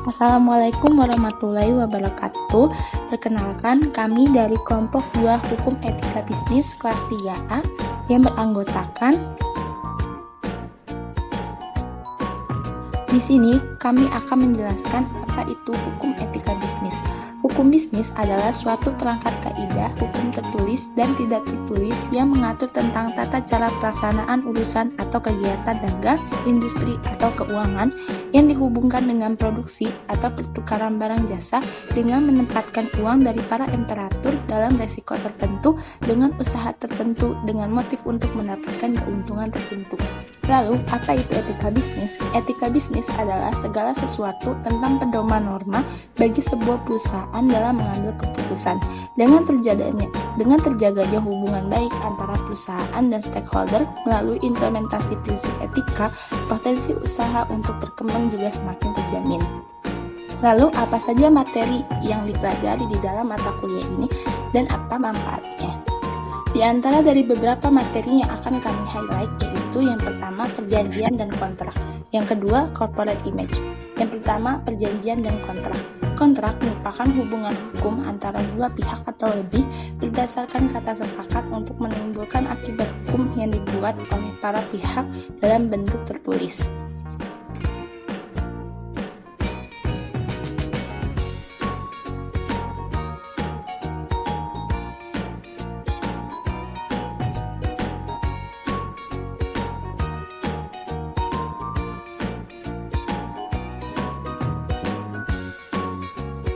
Assalamualaikum warahmatullahi wabarakatuh. Perkenalkan, kami dari kelompok 2 Hukum Etika Bisnis kelas 3A yang beranggotakan. Di sini kami akan menjelaskan apa itu hukum etika bisnis. Hukum bisnis adalah suatu perangkat kaidah hukum tertulis dan tidak tertulis yang mengatur tentang tata cara pelaksanaan urusan atau kegiatan dagang, industri, atau keuangan yang dihubungkan dengan produksi atau pertukaran barang jasa dengan menempatkan uang dari para imperator dalam resiko tertentu dengan usaha tertentu dengan motif untuk mendapatkan keuntungan tertentu. Lalu, apa itu etika bisnis? Etika bisnis adalah segala sesuatu tentang pedoman norma bagi sebuah perusahaan dalam mengambil keputusan. Dengan terjaganya hubungan baik antara perusahaan dan stakeholder melalui implementasi prinsip etika, potensi usaha untuk berkembang juga semakin terjamin. Lalu, apa saja materi yang dipelajari di dalam mata kuliah ini dan apa manfaatnya? Di antara dari beberapa materi yang akan kami highlight yaitu yang pertama perjanjian dan kontrak, yang kedua corporate image. Yang pertama perjanjian dan kontrak. Kontrak merupakan hubungan hukum antara dua pihak atau lebih berdasarkan kata sepakat untuk menimbulkan akibat hukum yang dibuat oleh para pihak dalam bentuk tertulis.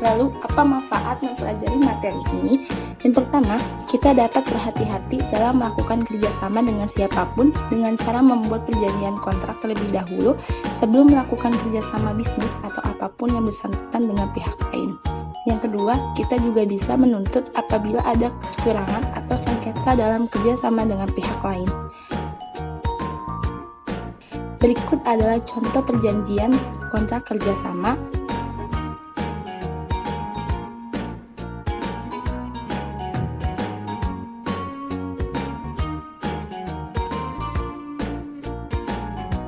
Lalu, apa manfaat mempelajari materi ini? Yang pertama, kita dapat berhati-hati dalam melakukan kerjasama dengan siapapun dengan cara membuat perjanjian kontrak terlebih dahulu sebelum melakukan kerjasama bisnis atau apapun yang bersangkutan dengan pihak lain. Yang kedua, kita juga bisa menuntut apabila ada kecurangan atau sengketa dalam kerjasama dengan pihak lain. Berikut adalah contoh perjanjian kontrak kerjasama.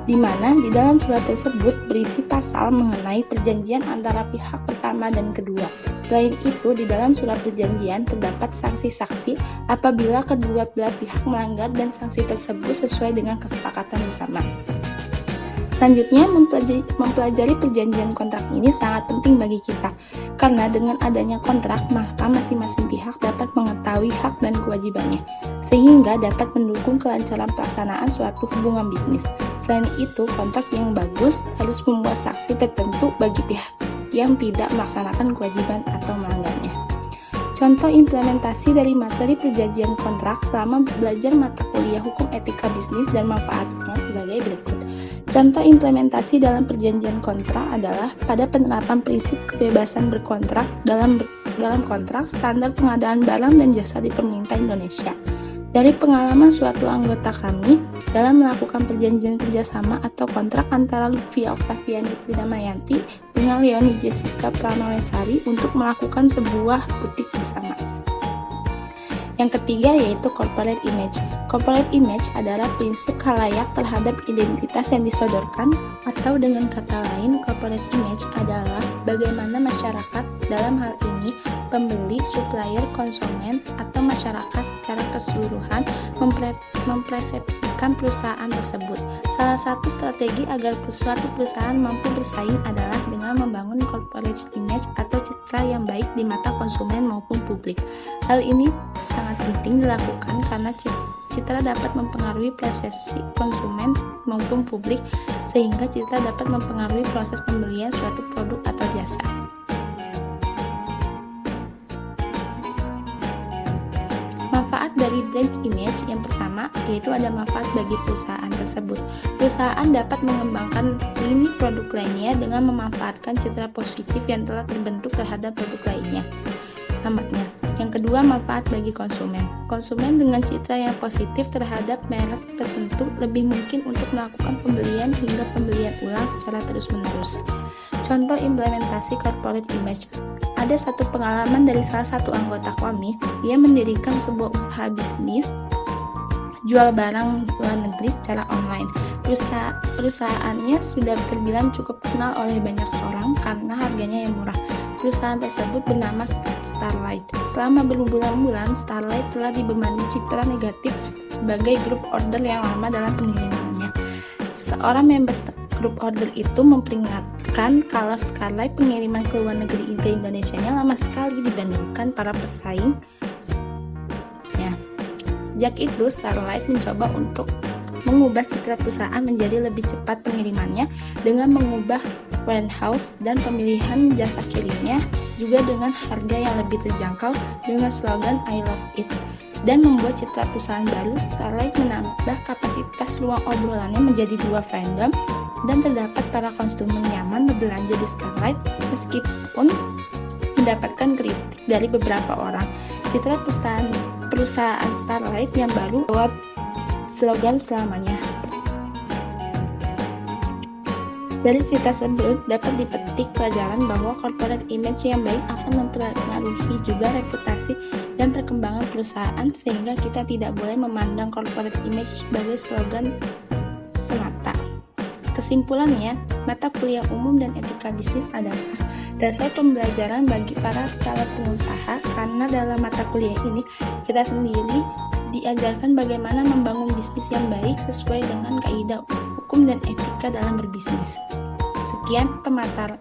Di mana di dalam surat tersebut berisi pasal mengenai perjanjian antara pihak pertama dan kedua. Selain itu, di dalam surat perjanjian terdapat sanksi-sanksi apabila kedua belah pihak melanggar dan sanksi tersebut sesuai dengan kesepakatan bersama. Selanjutnya, mempelajari perjanjian kontrak ini sangat penting bagi kita, karena dengan adanya kontrak, maka masing-masing pihak dapat mengetahui hak dan kewajibannya, sehingga dapat mendukung kelancaran pelaksanaan suatu hubungan bisnis. Selain itu, kontrak yang bagus harus membuat sanksi tertentu bagi pihak yang tidak melaksanakan kewajiban atau melanggarnya. Contoh implementasi dari materi perjanjian kontrak selama belajar mata kuliah hukum etika bisnis dan manfaatnya sebagai berikut. Contoh implementasi dalam perjanjian kontrak adalah pada penerapan prinsip kebebasan berkontrak dalam kontrak standar pengadaan barang dan jasa di pemerintah Indonesia. Dari pengalaman suatu anggota kami dalam melakukan perjanjian kerjasama atau kontrak antara Lutfia Oktaviani Tridamayanti dengan Leoni Jessica Pranolesari untuk melakukan sebuah butik bersama. Yang ketiga yaitu corporate image. Corporate image adalah prinsip khalayak terhadap identitas yang disodorkan, atau dengan kata lain, corporate image adalah bagaimana masyarakat, dalam hal ini pembeli, supplier, konsumen, atau masyarakat secara keseluruhan mempersepsikan perusahaan tersebut. Salah satu strategi agar suatu perusahaan mampu bersaing adalah dengan membangun corporate image atau citra yang baik di mata konsumen maupun publik. Hal ini sangat penting dilakukan karena citra dapat mempengaruhi persepsi konsumen maupun publik, sehingga citra dapat mempengaruhi proses pembelian suatu produk atau jasa. Manfaat dari brand image yang pertama yaitu ada manfaat bagi perusahaan tersebut. Perusahaan dapat mengembangkan lini produk lainnya dengan memanfaatkan citra positif yang telah terbentuk terhadap produk lainnya. Yang kedua, manfaat bagi konsumen. Konsumen dengan citra yang positif terhadap merek tertentu lebih mungkin untuk melakukan pembelian hingga pembelian ulang secara terus-menerus. Contoh implementasi corporate image. Ada satu pengalaman dari salah satu anggota kami, dia mendirikan sebuah usaha bisnis jual barang luar negeri secara online. Perusahaannya sudah terbilang cukup kenal oleh banyak orang berkembang karena harganya yang murah. Perusahaan tersebut bernama Starlight. Selama berbulan-bulan, Starlight telah dibebani citra negatif sebagai grup order yang lama dalam pengirimannya. Seorang member grup order itu memperingatkan kalau Starlight pengiriman ke luar negeri ke Indonesia-nya lama sekali dibandingkan para pesaing. Sejak itu, Starlight mencoba untuk mengubah citra perusahaan menjadi lebih cepat pengirimannya dengan mengubah warehouse dan pemilihan jasa kirimnya juga dengan harga yang lebih terjangkau dengan slogan I love it. Dan membuat citra perusahaan baru, Starlight menambah kapasitas ruang obrolannya menjadi 2 fandom dan terdapat para konsumen nyaman berbelanja di Starlight meskipun mendapatkan kritik dari beberapa orang. Citra perusahaan Starlight yang baru jawab slogan selamanya. Dari cerita tersebut dapat dipetik pelajaran bahwa corporate image yang baik akan mempengaruhi juga reputasi dan perkembangan perusahaan, sehingga kita tidak boleh memandang corporate image sebagai slogan semata. Kesimpulannya, mata kuliah umum dan etika bisnis adalah dasar pembelajaran bagi para calon pengusaha, karena dalam mata kuliah ini kita sendiri diajarkan bagaimana membangun bisnis yang baik sesuai dengan kaidah hukum dan etika dalam berbisnis. Sekian pemaparan